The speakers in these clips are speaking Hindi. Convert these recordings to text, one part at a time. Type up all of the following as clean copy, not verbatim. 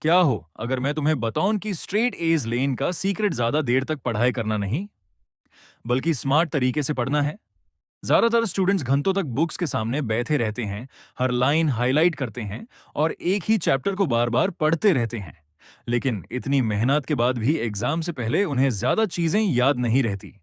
क्या हो अगर मैं तुम्हें बताऊं कि स्ट्रेट एज लेन का सीक्रेट ज्यादा देर तक पढ़ाई करना नहीं, बल्कि स्मार्ट तरीके से पढ़ना है। ज्यादातर स्टूडेंट्स घंटों तक बुक्स के सामने बैठे रहते हैं, हर लाइन हाईलाइट करते हैं और एक ही चैप्टर को बार बार पढ़ते रहते हैं। लेकिन इतनी मेहनत के बाद भी एग्जाम से पहले उन्हें ज्यादा चीजें याद नहीं रहती।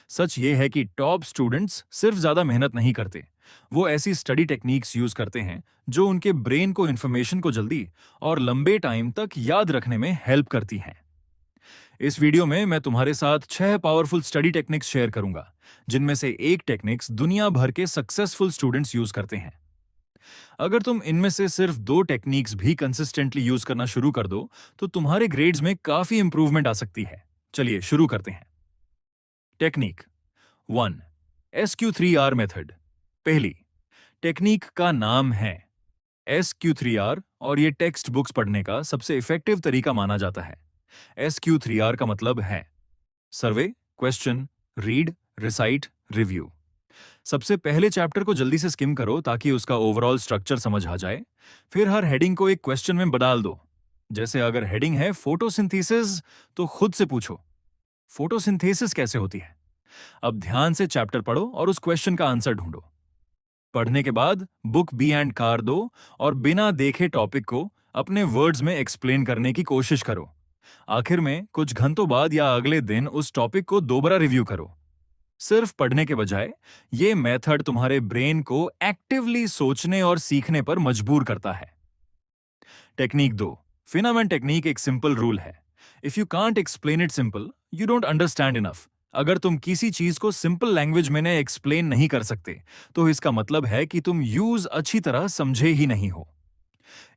सच ये है कि टॉप स्टूडेंट्स सिर्फ ज्यादा मेहनत नहीं करते, वो ऐसी स्टडी टेक्निक्स यूज करते हैं जो उनके ब्रेन को इन्फॉर्मेशन को जल्दी और लंबे टाइम तक याद रखने में हेल्प करती हैं। इस वीडियो में मैं तुम्हारे साथ 6 पावरफुल स्टडी टेक्निक्स शेयर करूंगा, जिनमें से एक टेक्निक्स दुनिया भर के सक्सेसफुल स्टूडेंट्स यूज करते हैं। अगर तुम इनमें से सिर्फ 2 टेक्निक्स भी कंसिस्टेंटली यूज करना शुरू कर दो, तो तुम्हारे ग्रेड्स में काफी इंप्रूवमेंट आ सकती है। चलिए शुरू करते हैं। Technique 1, SQ3R method. पहली, टेक्निक का नाम है SQ3R और ये टेक्स्ट बुक्स पढ़ने का सबसे इफेक्टिव तरीका माना जाता है। SQ3R का मतलब है सर्वे, क्वेश्चन, रीड, रिसाइट, रिव्यू। सबसे पहले चैप्टर को जल्दी से स्किम करो ताकि उसका ओवरऑल स्ट्रक्चर समझ आ जाए। फिर हर हेडिंग को एक क्वेश्चन में बदल दो। जैसे अगर हेडिंग है फोटोसिंथेसिस, तो खुद से पूछो फोटोसिंथेसिस कैसे होती है। अब ध्यान से चैप्टर पढ़ो और उस क्वेश्चन का आंसर ढूंढो। पढ़ने के बाद बुक बी एंड कार दो और बिना देखे टॉपिक को अपने वर्ड्स में एक्सप्लेन करने की कोशिश करो। आखिर में कुछ घंटों बाद या अगले दिन उस टॉपिक को दोबारा रिव्यू करो। सिर्फ पढ़ने के बजाय ये मेथड तुम्हारे ब्रेन को एक्टिवली सोचने और सीखने पर मजबूर करता है। टेक्निक 2, फिनामेन टेक्निक एक सिंपल रूल है। If you can't explain it simple, you don't understand enough. अगर तुम किसी चीज को सिंपल लैंग्वेज में ने एक्सप्लेन नहीं कर सकते, तो इसका मतलब है कि तुम यूज अच्छी तरह समझे ही नहीं हो।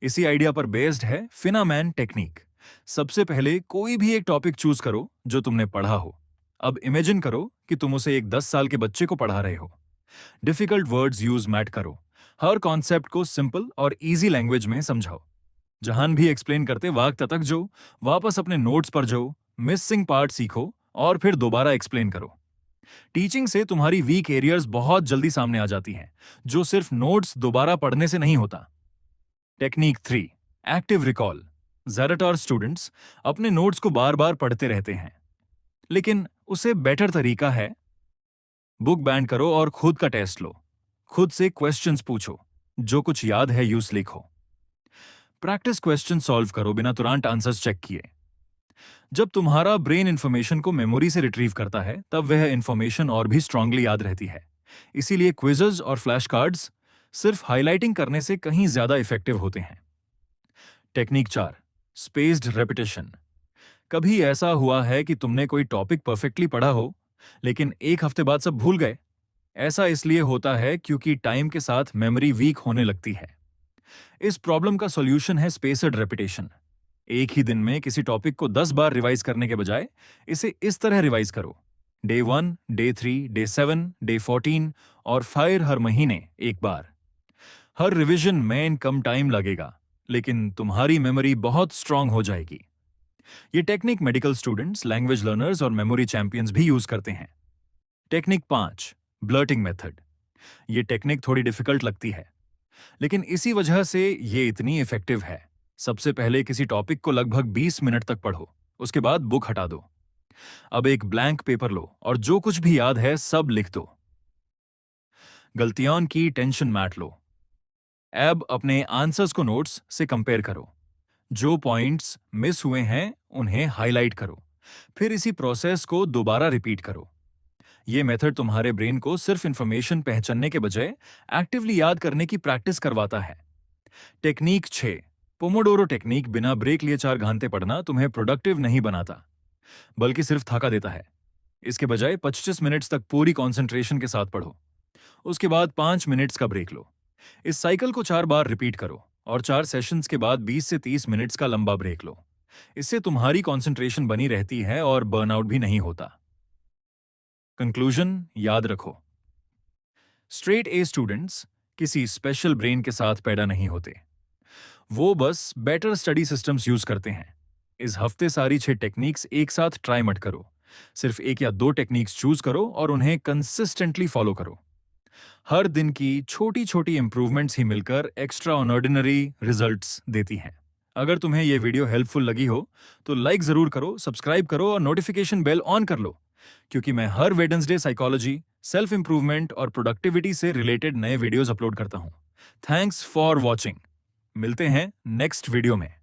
इसी आइडिया पर बेस्ड है फिनामैन टेक्निक। सबसे पहले कोई भी एक टॉपिक चूज करो जो तुमने पढ़ा हो। अब इमेजिन करो कि तुम उसे एक 10 साल के बच्चे को पढ़ा रहे हो। डिफिकल्ट वर्ड्स यूज मत करो। हर कॉन्सेप्ट को सिंपल और इजी लैंग्वेज में समझाओ। जहां भी एक्सप्लेन करते वक्त तक जो वापस अपने नोट्स पर जाओ, मिसिंग पार्ट सीखो और फिर दोबारा एक्सप्लेन करो। टीचिंग से तुम्हारी वीक एरियाज बहुत जल्दी सामने आ जाती हैं, जो सिर्फ नोट्स दोबारा पढ़ने से नहीं होता। Technique 3, active recall. ज्यादातर स्टूडेंट्स अपने नोट्स को बार बार पढ़ते रहते हैं, लेकिन उसे बेटर तरीका है बुक बैंड करो और खुद का टेस्ट लो। खुद से क्वेश्चंस पूछो, जो कुछ याद है यूज लिखो। प्रैक्टिस क्वेश्चन सॉल्व करो बिना तुरंत आंसर्स चेक किए। जब तुम्हारा ब्रेन इंफॉर्मेशन को मेमोरी से रिट्रीव करता है, तब वह इंफॉर्मेशन और भी स्ट्रांगली याद रहती है। इसीलिए क्विजेज और फ्लैश कार्ड्स सिर्फ हाइलाइटिंग करने से कहीं ज्यादा इफेक्टिव होते हैं। Technique 4, spaced repetition. कभी ऐसा हुआ है कि तुमने कोई टॉपिक परफेक्टली पढ़ा हो, लेकिन एक हफ्ते बाद सब भूल गए? ऐसा इसलिए होता है क्योंकि टाइम के साथ मेमोरी वीक होने लगती है। इस प्रॉब्लम का सॉल्यूशन है स्पेस्ड रेपिटेशन। एक ही दिन में किसी टॉपिक को 10 बार रिवाइज करने के बजाय इसे इस तरह रिवाइज करो: डे 1, डे 3, डे 7, डे 14 और फिर हर महीने एक बार। हर रिवीजन में कम टाइम लगेगा, लेकिन तुम्हारी मेमोरी बहुत स्ट्रांग हो जाएगी। ये technique medical students, language learners और मेमोरी चैंपियंस भी यूज करते हैं। Technique 5, blurting method. ये टेक्निक थोड़ी डिफिकल्ट लगती है, लेकिन इसी वजह से ये इतनी इफेक्टिव है। सबसे पहले किसी टॉपिक को लगभग 20 मिनट तक पढ़ो, उसके बाद बुक हटा दो। अब एक ब्लैंक पेपर लो और जो कुछ भी याद है सब लिख दो। गलतियों की टेंशन मत लो। अब अपने आंसर्स को नोट्स से कंपेयर करो। जो पॉइंट्स मिस हुए हैं उन्हें हाईलाइट करो। फिर इसी प्रोसेस को दोबारा रिपीट करो। यह मेथड तुम्हारे ब्रेन को सिर्फ इंफॉर्मेशन पहचानने के बजाय एक्टिवली याद करने की प्रैक्टिस करवाता है। Technique 6, Pomodoro technique. बिना ब्रेक लिए 4 घंटे पढ़ना तुम्हें प्रोडक्टिव नहीं बनाता, बल्कि सिर्फ थका देता है। इसके बजाय 25 मिनट्स तक पूरी कंसंट्रेशन के साथ पढ़ो, उसके बाद 5 मिनट्स का ब्रेक लो। इस साइकिल को 4 बार रिपीट करो और 4 सेशंस के बाद 20 से 30 मिनट्स का लंबा ब्रेक लो। इससे तुम्हारी कंसंट्रेशन बनी रहती है और बर्नआउट भी नहीं होता। कंक्लूजन याद रखो, स्ट्रेट ए स्टूडेंट्स किसी स्पेशल ब्रेन के साथ पैदा नहीं होते, वो बस बेटर स्टडी सिस्टम्स यूज करते हैं। इस हफ्ते सारी 6 टेक्निक्स एक साथ ट्राई मत करो। सिर्फ 1 या 2 टेक्निक्स चूज करो और उन्हें कंसिस्टेंटली फॉलो करो। हर दिन की छोटी छोटी इंप्रूवमेंट्स ही मिलकर एक्स्ट्रा ऑर्डिनरी रिजल्ट्स देती हैं। अगर तुम्हें ये वीडियो हेल्पफुल लगी हो तो लाइक जरूर करो, सब्सक्राइब करो और नोटिफिकेशन बेल ऑन कर लो, क्योंकि मैं हर वेडनेसडे साइकोलॉजी, सेल्फ इंप्रूवमेंट और प्रोडक्टिविटी से रिलेटेड नए वीडियोस अपलोड करता हूं। Thanks for watching. मिलते हैं नेक्स्ट वीडियो में।